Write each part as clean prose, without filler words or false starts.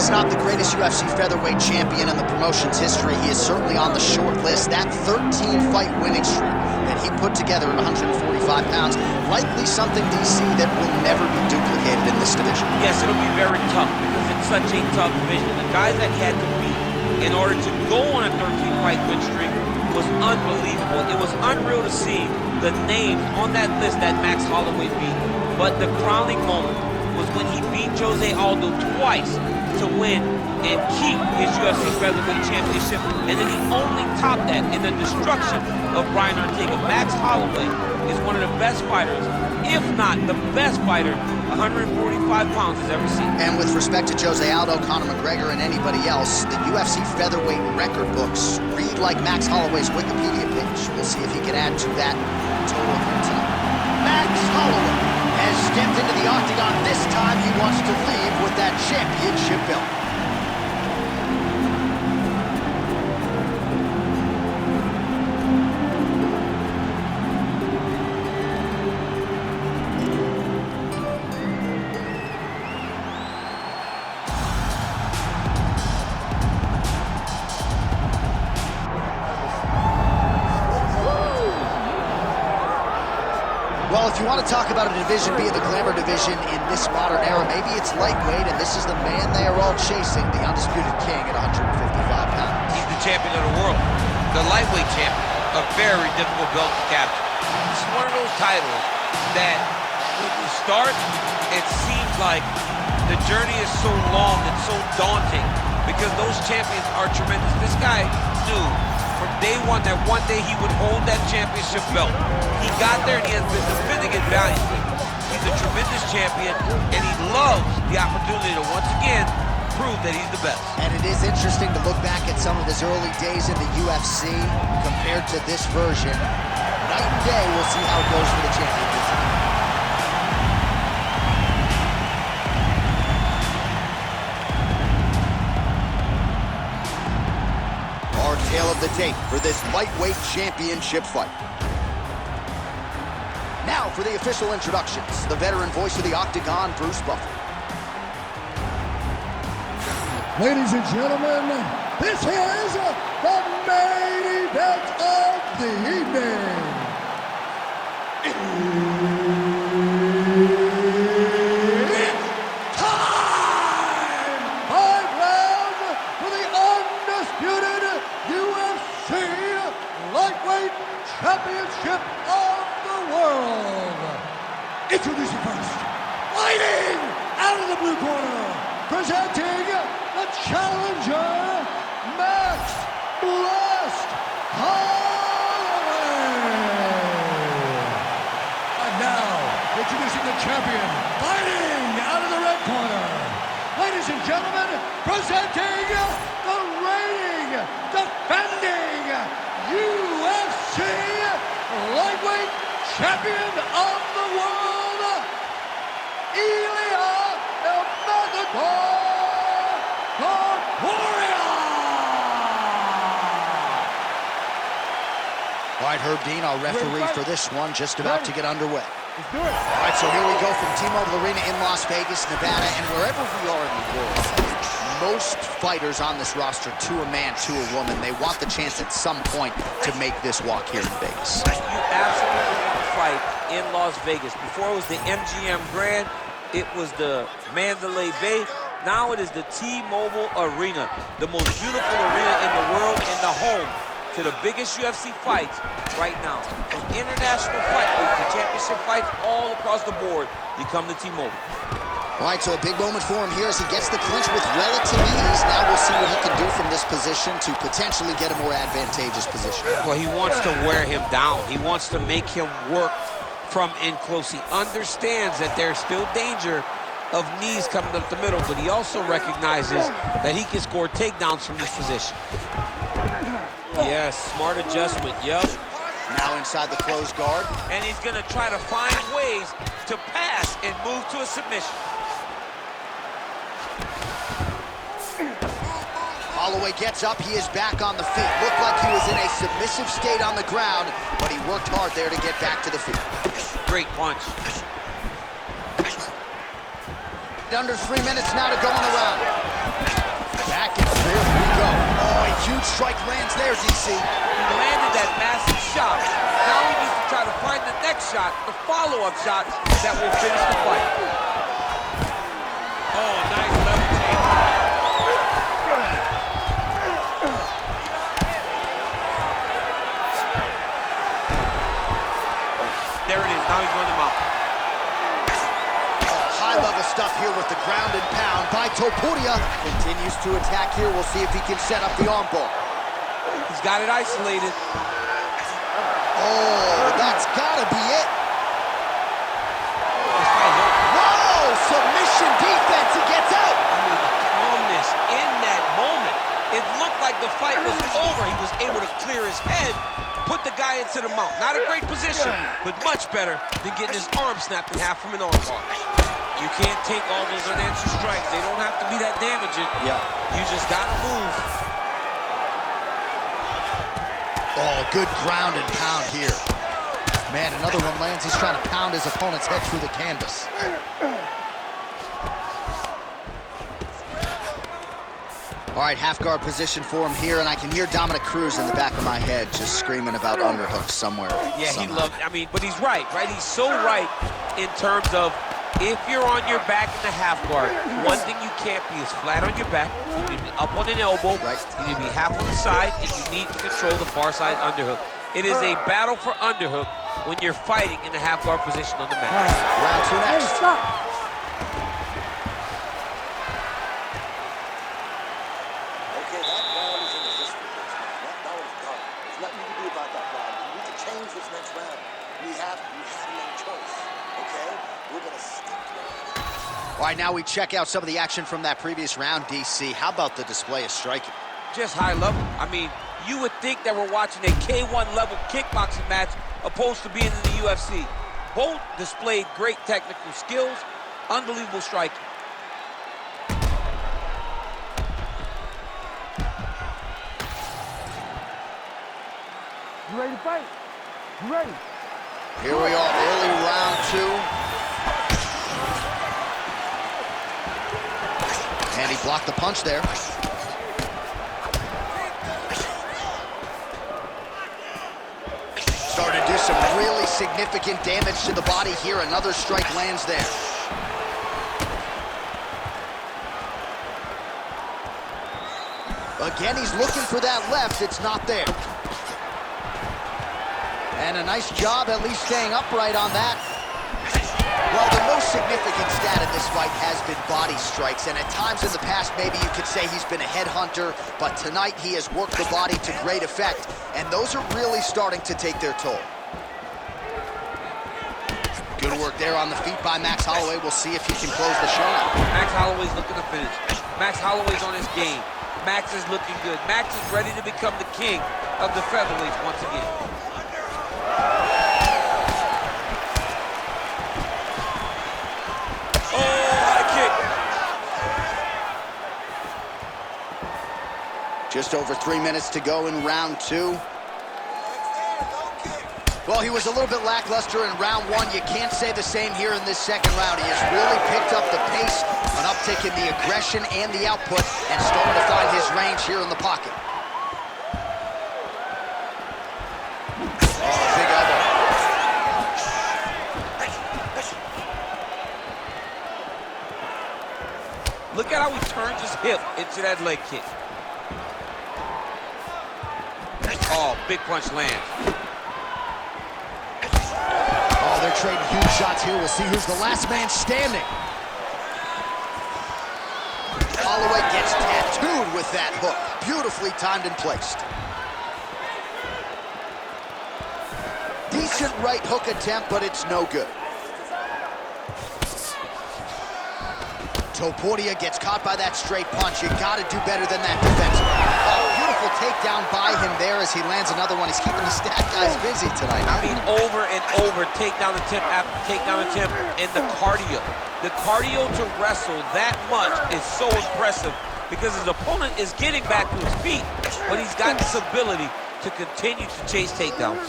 is not the greatest UFC featherweight champion in the promotion's history, he is certainly on the short list. That 13-fight winning streak that he put together at 145 pounds, likely something, DC, that will never be duplicated in this division. Yes, it'll be very tough because it's such a tough division. The guys that he had to beat in order to go on a 13-fight win streak was unbelievable. It was unreal to see the names on that list that Max Holloway beat. But the crowning moment was when he beat Jose Aldo twice to win and keep his UFC featherweight championship, and then he only topped that in the destruction of Brian Ortega. Max Holloway is one of the best fighters, if not the best fighter 145 pounds has ever seen. And with respect to Jose Aldo, Conor McGregor, and anybody else, the UFC featherweight record books read like Max Holloway's Wikipedia page. We'll see if he can add to that total here tonight. Max Holloway has stepped into the octagon. This time he wants to leave with that championship belt. Well, if you want to talk about a division being the glamour division in this modern era, maybe it's lightweight, and this is the man they are all chasing, the undisputed king at 155 pounds. He's the champion of the world, the lightweight champion, a very difficult belt to capture. It's one of those titles that when you start, it seems like the journey is so long and so daunting because those champions are tremendous. This guy knew from day one that one day he would hold that championship belt. He got there and he has been defending it valiantly. He's a tremendous champion and he loves the opportunity to once again prove that he's the best. And it is interesting to look back at some of his early days in the UFC compared to this version. Night and day, we'll see how it goes for the champion. Our tale of the tape for this lightweight championship fight. Now for the official introductions, the veteran voice of the Octagon, Bruce Buffer. Ladies and gentlemen, this is the main event of the evening. It's time! 5 rounds for the undisputed UFC Lightweight Championship of the world. Introducing first, fighting out of the blue corner, presenting the challenger, Max Blast Holloway. And now, introducing the champion, fighting out of the red corner. Ladies and gentlemen, presenting the reigning, defending UFC Lightweight Champion of the world, Ilia Topuria. All right, Herb Dean, our referee for this one, just about to get underway. Let's do it. All right, so here we go from T-Mobile Arena in Las Vegas, Nevada, and wherever we are in the world, most fighters on this roster, to a man, to a woman, they want the chance at some point to make this walk here in Vegas. You absolutely want to fight in Las Vegas. Before it was the MGM Grand, it was the Mandalay Bay. Now it is the T-Mobile Arena, the most beautiful arena in the world and the home to the biggest UFC fights right now. From international fights to championship fights all across the board, you come to T-Mobile. All right, so a big moment for him here as he gets the clinch with relative ease. Now we'll see what he can do from this position to potentially get a more advantageous position. Well, he wants to wear him down. He wants to make him work from in close. He understands that there's still danger of knees coming up the middle, but he also recognizes that he can score takedowns from this position. Yes, smart adjustment, yup. Now inside the closed guard. And he's gonna try to find ways to pass and move to a submission. Holloway gets up, he is back on the feet. Looked like he was in a submissive state on the ground, but he worked hard there to get back to the feet. Great punch. Under 3 minutes now to go in the round. there, DC. He landed that massive shot. Now he needs to try to find the next shot, the follow-up shot that will finish the fight. Oh, nice level change. There it is. Now he's running him out. High-level stuff here with the ground and pound by Topuria. Continues to attack here. We'll see if he can set up the arm bar. He's got it isolated. Oh, that's gotta be it. Whoa, submission defense, he gets out. I mean, the calmness in that moment. It looked like the fight was over. He was able to clear his head, put the guy into the mount. Not a great position, but much better than getting his arm snapped in half from an arm bar. You can't take all those unanswered strikes. They don't have to be that damaging. Yeah. You just gotta move. Oh, good ground and pound here. Man, another one lands. He's trying to pound his opponent's head through the canvas. All right, half guard position for him here, and I can hear Dominic Cruz in the back of my head just screaming about underhooks somewhere. Yeah, somehow. he loved, I mean, but he's right? He's so right in terms of if you're on your back in the half guard, one thing you can't be is flat on your back. You need to be up on an elbow. Right. You need to be half on the side, and you need to control the far side underhook. It is a battle for underhook when you're fighting in the half guard position on the mat. Round two next. Hey, stop. Okay, that round is in the history books. That one's done. There's nothing you can do about that round. We need to change this next round. We have no choice. Okay? We're gonna stick to it. All right, now we check out some of the action from that previous round, DC. How about the display of striking? Just high level. I mean, you would think that we're watching a K1 level kickboxing match opposed to being in the UFC. Both displayed great technical skills, unbelievable striking. You ready to fight? You ready? Here we are, early round two. And he blocked the punch there. Starting to do some really significant damage to the body here. Another strike lands there. Again, he's looking for that left. It's not there. And a nice job at least staying upright on that. Well, the most significant stat in this fight has been body strikes, and at times in the past, maybe you could say he's been a headhunter, but tonight he has worked the body to great effect, and those are really starting to take their toll. Good work there on the feet by Max Holloway. We'll see if he can close the show out. Max Holloway's looking to finish. Max Holloway's on his game. Max is looking good. Max is ready to become the king of the featherweights once again. Just over 3 minutes to go in round two. Well, he was a little bit lackluster in round one. You can't say the same here in this second round. He has really picked up the pace, an uptick in the aggression and the output, and starting to find his range here in the pocket. Oh, big elbow. Look at how he turns his hip into that leg kick. Oh, big punch lands. Oh, they're trading huge shots here. We'll see who's the last man standing. Holloway gets tattooed with that hook. Beautifully timed and placed. Decent right hook attempt, but it's no good. Topuria gets caught by that straight punch. You gotta do better than that defensively. Oh, beautiful takedown by him there as he lands another one. He's keeping the stat guys busy tonight. I mean, over and over, takedown attempt after takedown attempt, and the cardio. The cardio to wrestle that much is so impressive because his opponent is getting back to his feet, but he's got this ability to continue to chase takedowns.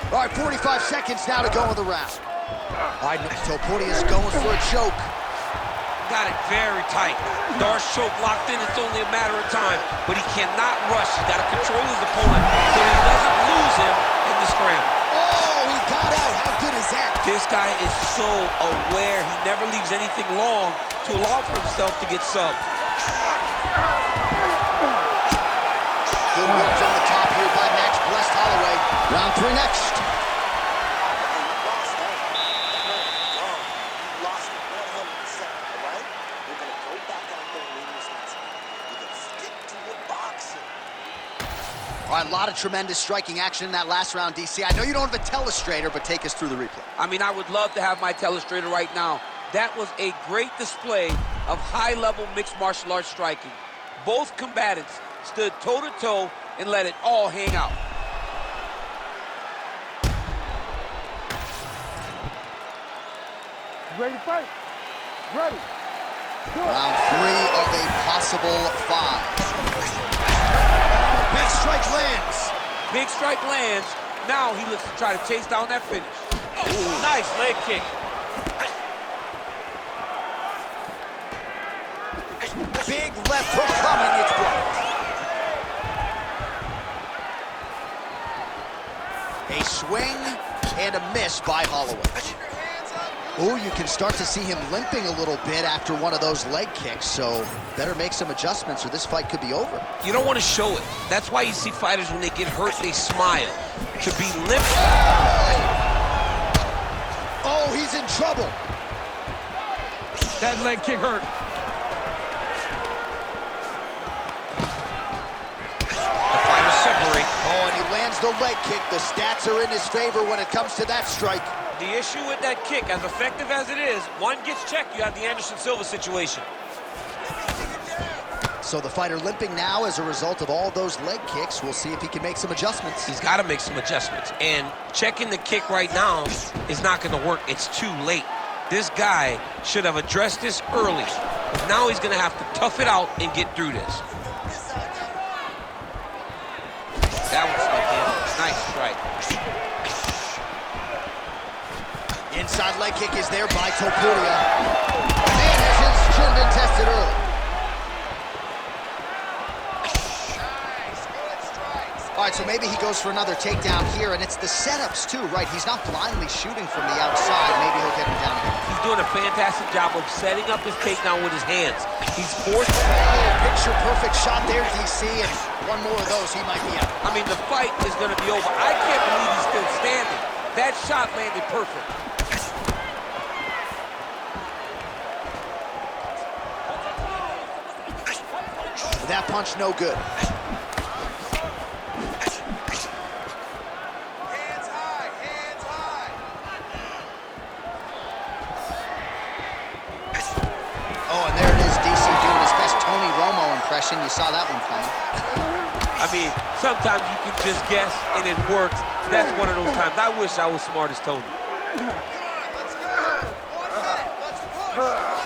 All right, 45 seconds now to go in the round. All right, Topuria's going for a choke. got it very tight. Darce choke locked in, it's only a matter of time, but he cannot rush. He's got to control his opponent so he doesn't lose him in the scramble. Oh, he got out. How good is that? This guy is so aware. He never leaves anything long to allow for himself to get subbed. Good work from the top here by Max Blessed Holloway. Round 3 next. All right, a lot of tremendous striking action in that last round, DC. I know you don't have a telestrator, but take us through the replay. I mean, I would love to have my telestrator right now. That was a great display of high-level mixed martial arts striking. Both combatants stood toe-to-toe and let it all hang out. Ready to fight? Ready. Round 3 of a possible 5. Big strike lands. Big strike lands. Now he looks to try to chase down that finish. Ooh, nice leg kick. Big left hook coming. It's blocked. A swing and a miss by Holloway. Oh, you can start to see him limping a little bit after one of those leg kicks, so better make some adjustments or this fight could be over. You don't want to show it. That's why you see fighters, when they get hurt, they smile. To be limping. Oh, he's in trouble. That leg kick hurt. The fighters separate. Oh, and he lands the leg kick. The stats are in his favor when it comes to that strike. The issue with that kick, as effective as it is, one gets checked, you have the Anderson Silva situation. So the fighter limping now as a result of all those leg kicks. We'll see if he can make some adjustments. He's got to make some adjustments. And checking the kick right now is not going to work. It's too late. This guy should have addressed this early. But now he's going to have to tough it out and get through this. That was a nice strike. Inside leg kick is there by Topuria. Man has his chin been tested early. All right, so maybe he goes for another takedown here, and it's the setups too, right? He's not blindly shooting from the outside. Maybe he'll get him down again. He's doing a fantastic job of setting up his takedown with his hands. He's forced. Picture-perfect shot there, DC, and one more of those, he might be out. I mean, the fight is going to be over. I can't believe he's still standing. That shot landed perfect. That punch no good. Hands high, hands high. Oh, and there it is, DC doing his best Tony Romo impression. You saw that one coming. I mean, sometimes you can just guess and it works. That's one of those times. I wish I was smart as Tony. Come on, let's go. 1 minute, let's push.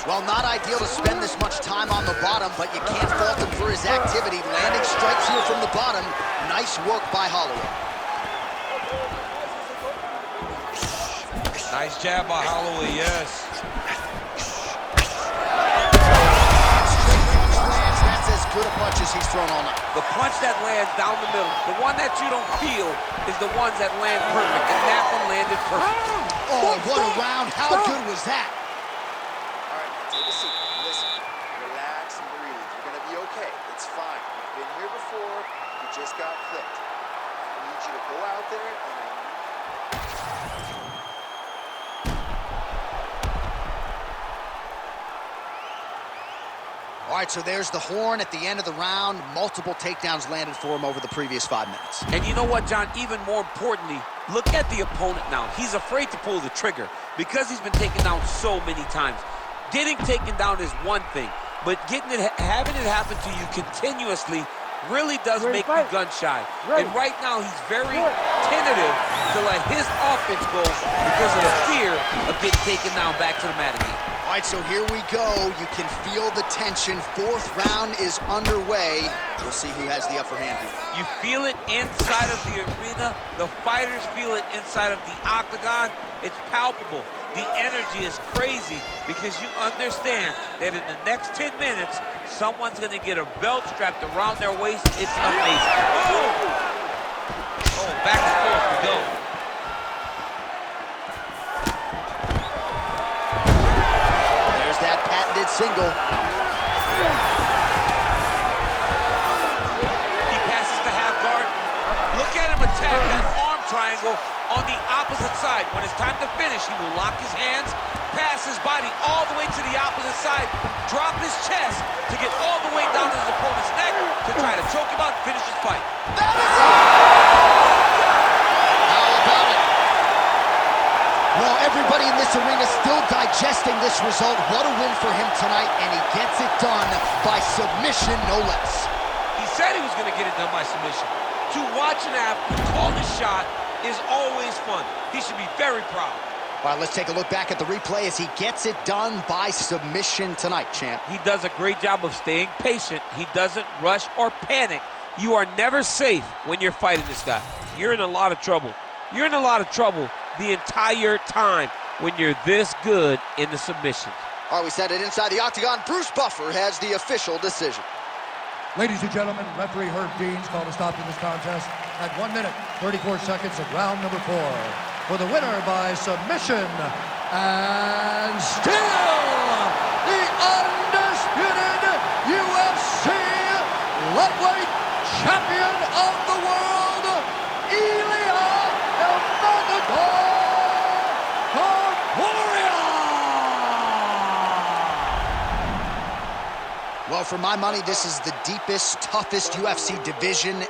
Well, not ideal to spend this much time on the bottom, but you can't fault him for his activity. Landing strikes here from the bottom. Nice work by Holloway. Nice jab by Holloway, yes. That's as good a punch as he's thrown all night. The punch that lands down the middle, the one that you don't feel, is the ones that land perfect, and that one landed perfect. Oh, what a round. How good was that? Take a seat. Listen. Relax and breathe. You're going to be okay. It's fine. You've been here before. You just got clipped. I need you to go out there and All right, so there's the horn at the end of the round. Multiple takedowns landed for him over the previous 5 minutes. And you know what, John? Even more importantly, look at the opponent now. He's afraid to pull the trigger because he's been taken down so many times. Getting taken down is one thing, but having it happen to you continuously really does make you gun shy. And right now, he's very tentative to let his offense go because of the fear of getting taken down back to the mat again. All All right, so here we go. You can feel the tension. Fourth round is underway. We'll see who has the upper hand here. You feel it inside of the arena. The fighters feel it inside of the octagon. It's palpable. The energy is crazy because you understand that in the next 10 minutes, someone's going to get a belt strapped around their waist. It's amazing. Oh, back and forth we go. There's that patented single. He passes the half guard. Look at him attack that arm triangle on the opposite side. When it's time to finish, he will lock his hands, pass his body all the way to the opposite side, drop his chest to get all the way down to his opponent's neck to try to choke him out and finish his fight. That is it! How about it? Well, everybody in this arena still digesting this result. What a win for him tonight, and he gets it done by submission, no less. He said he was going to get it done by submission. To watch an athlete call the shot is always fun. He should be very proud. All right, let's take a look back at the replay as he gets it done by submission tonight, champ. He does a great job of staying patient. He doesn't rush or panic. You are never safe when you're fighting this guy. You're in a lot of trouble. You're in a lot of trouble the entire time when you're this good in the submissions. All right, we set it inside the octagon. Bruce Buffer has the official decision. Ladies and gentlemen, referee Herb Dean's called a stop to this contest at 1 minute, 34 seconds of round number 4. For the winner by submission, and still the undisputed UFC lightweight champion of the world, Ilia Topuria. Well, for my money, this is the deepest, toughest UFC division